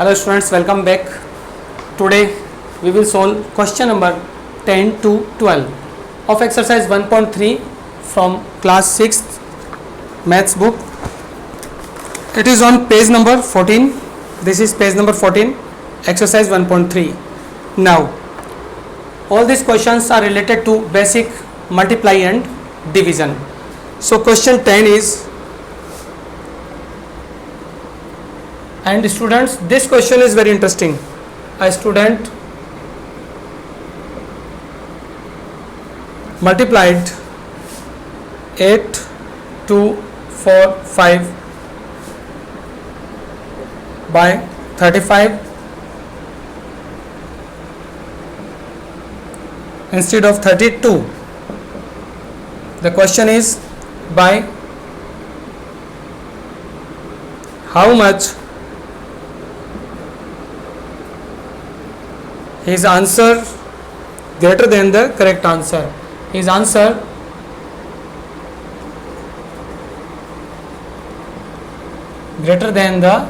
Hello students, welcome back. Today we will solve question number 10 to 12 of exercise 1.3 from class 6th maths book. It is on page number 14. This is page number 14, exercise 1.3. Now all these questions are related to basic multiply and division. So question 10 is, and students, this question is very interesting. A student multiplied 8, 2, 4, 5 by 35 instead of 32. The question is, by how much his answer greater than the correct answer. His answer greater than the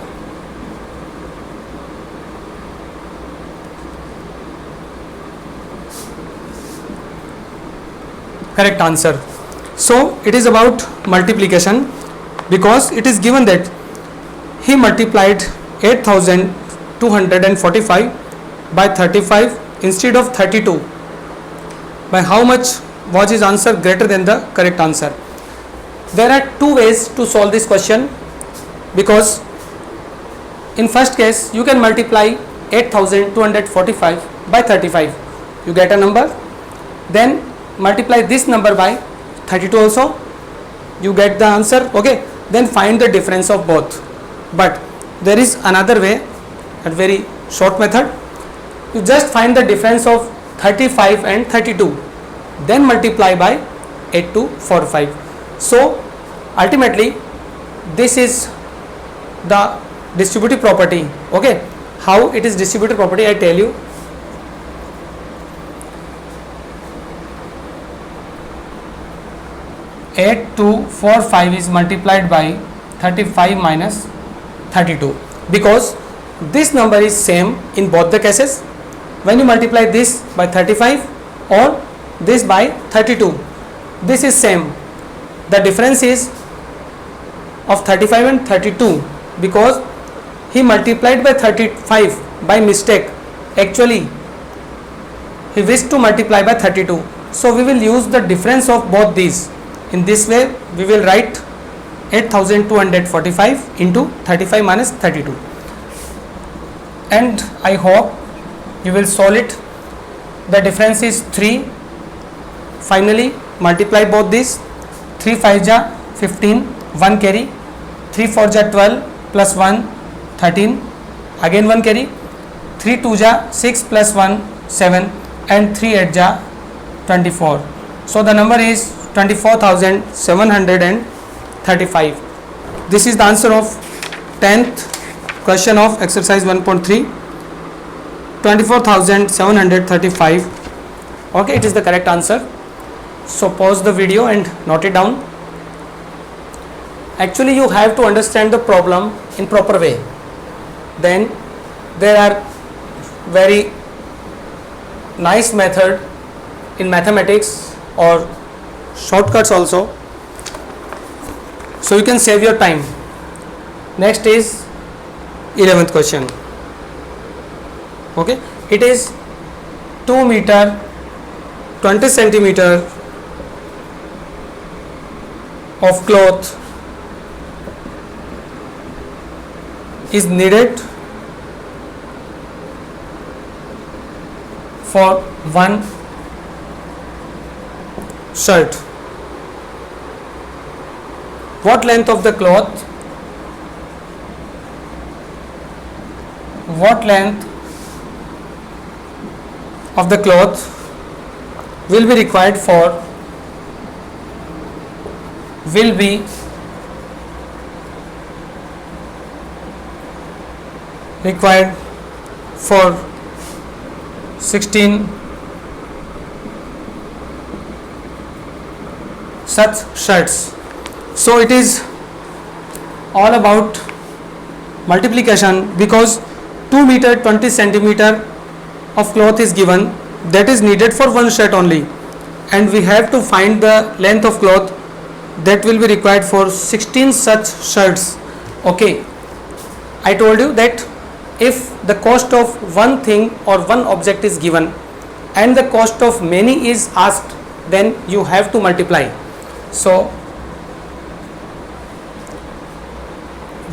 correct answer. So it is about multiplication, because it is given that he multiplied 8245 by 35 instead of 32. By how much was his answer greater than the correct answer? There are two ways to solve this question, because in first case you can multiply 8245 by 35, you get a number, then multiply this number by 32 also, you get the answer. Okay, then find the difference of both. But there is another way, a very short method. You just find the difference of 35 and 32, then multiply by 8245. So ultimately this is the distributive property. Okay, how it is distributive property I tell you. Eight, 2, 4, 5 is multiplied by 35 minus 32, because this number is same in both the cases. When you multiply this by 35 or this by 32, this is same. The difference is of 35 and 32, because he multiplied by 35 by mistake. Actually he wished to multiply by 32. So we will use the difference of both these. In this way we will write 8245 into 35 minus 32, and I hope you will solve it. The difference is 3. Finally multiply both these. 3 5 ja 15, 1 carry. 3 4 ja 12 plus 1 13, again 1 carry. 3 2 ja 6 plus 1 7, and 3 8 ja 24. So the number is 24,735. This is the answer of 10th question of exercise 1.3. 24,735. Okay, it is the correct answer. So pause the video and note it down. Actually you have to understand the problem in proper way. Then there are very nice method in mathematics or shortcuts also, so you can save your time. Next is 11th question. Okay, it is 2 meter 20 centimeter of cloth is needed for one shirt. What length of the cloth? What length of the cloth will be required for required for 16 such shirts. So it is all about multiplication, because 2 meter 20 centimeter of cloth is given, that is needed for one shirt only, and we have to find the length of cloth that will be required for 16 such shirts. Okay, I told you that if the cost of one thing or one object is given and the cost of many is asked, then you have to multiply. So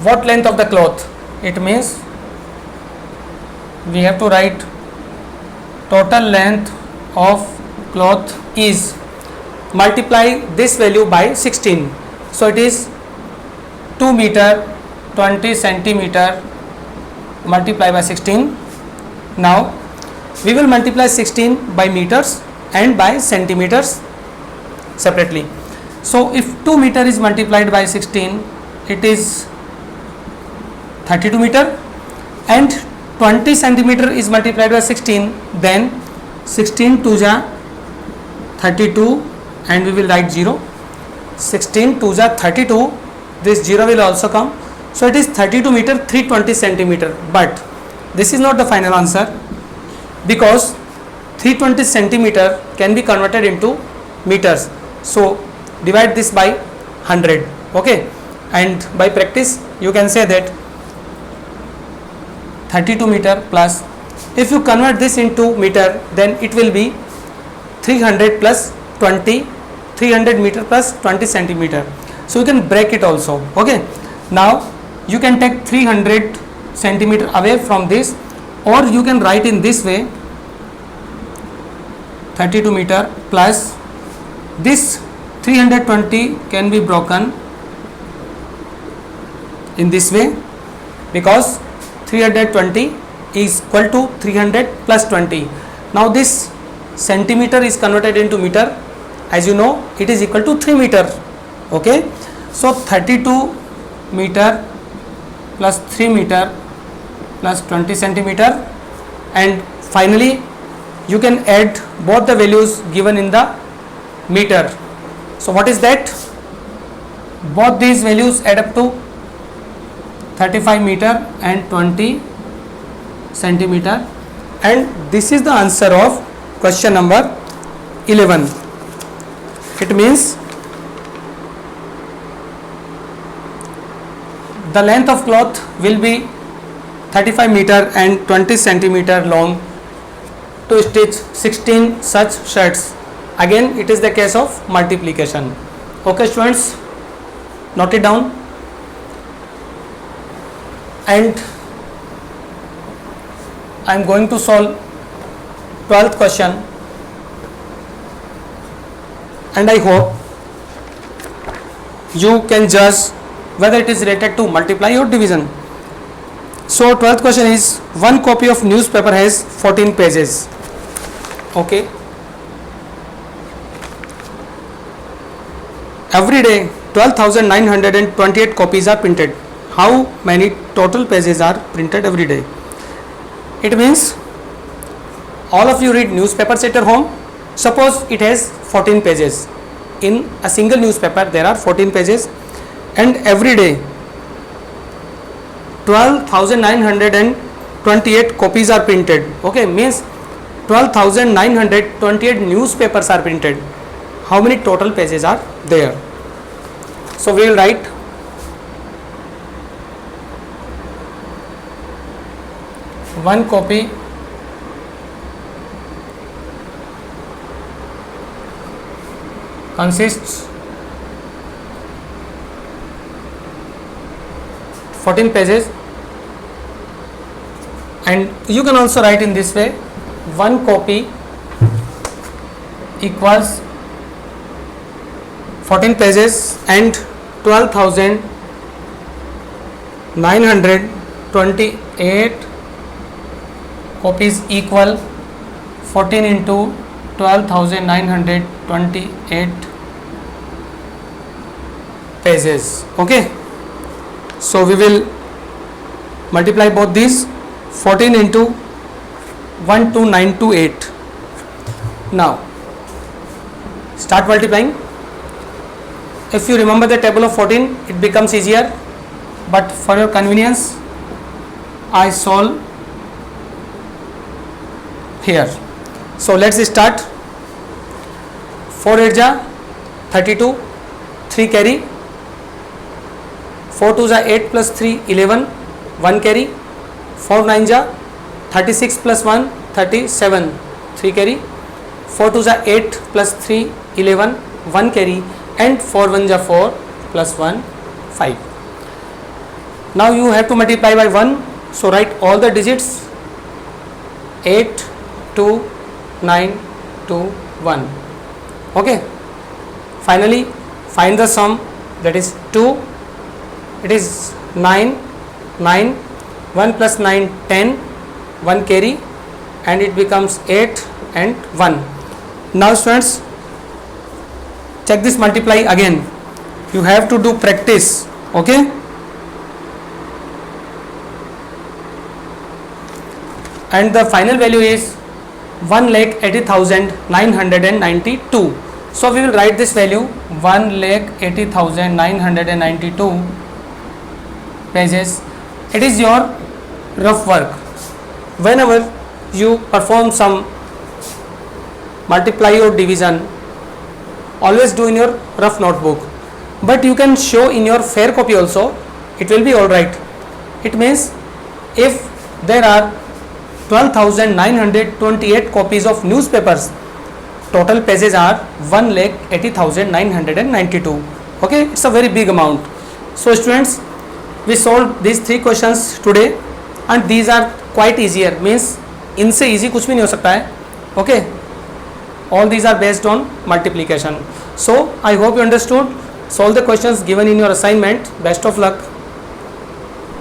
what length of the cloth? It means we have to write total length of cloth is, multiply this value by 16. So it is 2 meter 20 centimeter multiply by 16. Now we will multiply 16 by meters and by centimeters separately. So if 2 meter is multiplied by 16, it is 32 meter, and 20 centimeter is multiplied by 16, then 16 to ja 32, and we will write 0. 16 to ja 32, this 0 will also come. So it is 32 meter 320 centimeter, but this is not the final answer, because 320 centimeter can be converted into meters. So divide this by 100. Okay, and by practice you can say that 32 meter plus, if you convert this into meter, then it will be 300 plus 20, 300 meter plus 20 centimeter. So you can break it also. Okay, now you can take 300 centimeter away from this, or you can write in this way, 32 meter plus this 320 can be broken in this way, because 320 is equal to 300 plus 20. Now this centimeter is converted into meter. As you know, it is equal to 3 meter. Okay, so 32 meter plus 3 meter plus 20 centimeter, and finally you can add both the values given in the meter. So what is that? Both these values add up to 35 meter and 20 centimeter, and this is the answer of question number 11. It means the length of cloth will be 35 meter and 20 centimeter long to stitch 16 such shirts. Again, it is the case of multiplication. Okay students, note it down. And I am going to solve 12th question, and I hope you can judge whether it is related to multiply or division. So 12th question is, one copy of newspaper has 14 pages. Okay, every day 12,928 copies are printed. How many total pages are printed every day? It means all of you read newspapers at your home. Suppose it has 14 pages. In a single newspaper there are 14 pages, and every day 12,928 copies are printed. Okay, means 12,928 newspapers are printed. How many total pages are there? So we will write one copy consists 14 pages, and you can also write in this way, one copy equals 14 pages and 12,928 copies equal 14 into 12,928 pages. Okay, so we will multiply both these, 14 into 12928. Now start multiplying. If you remember the table of 14, it becomes easier, but for your convenience I solve here. So let's start. 4 8 ja 32, 3 carry, 4 2 ja 8 plus 3 11, 1 carry, 4 9 ja 36 plus 1 37, 3 carry, 4 2 ja 8 plus 3 11, 1 carry, and 4 1 ja 4 plus 1 5. Now you have to multiply by 1, so write all the digits 8 2 9 2 1. Okay, finally find the sum, that is 2, it is 9 9, 1 plus 9 10, 1 carry, and it becomes 8 and 1. Now students, check this multiply again. You have to do practice. Okay, and the final value is 1,80,992. So we will write this value 1,80,992 pages. It is your rough work. Whenever you perform some multiply or division, always do in your rough notebook, but you can show in your fair copy also, it will be alright. It means if there are 12,928 copies of newspapers, total pages are 1,80,992. Okay, it's a very big amount. So students, we solved these 3 questions today, and these are quite easier, means इनसे easy कुछ भी नहीं हो सकता है. Okay, all these are based on multiplication. So I hope you understood. Solve the questions given in your assignment. Best of luck.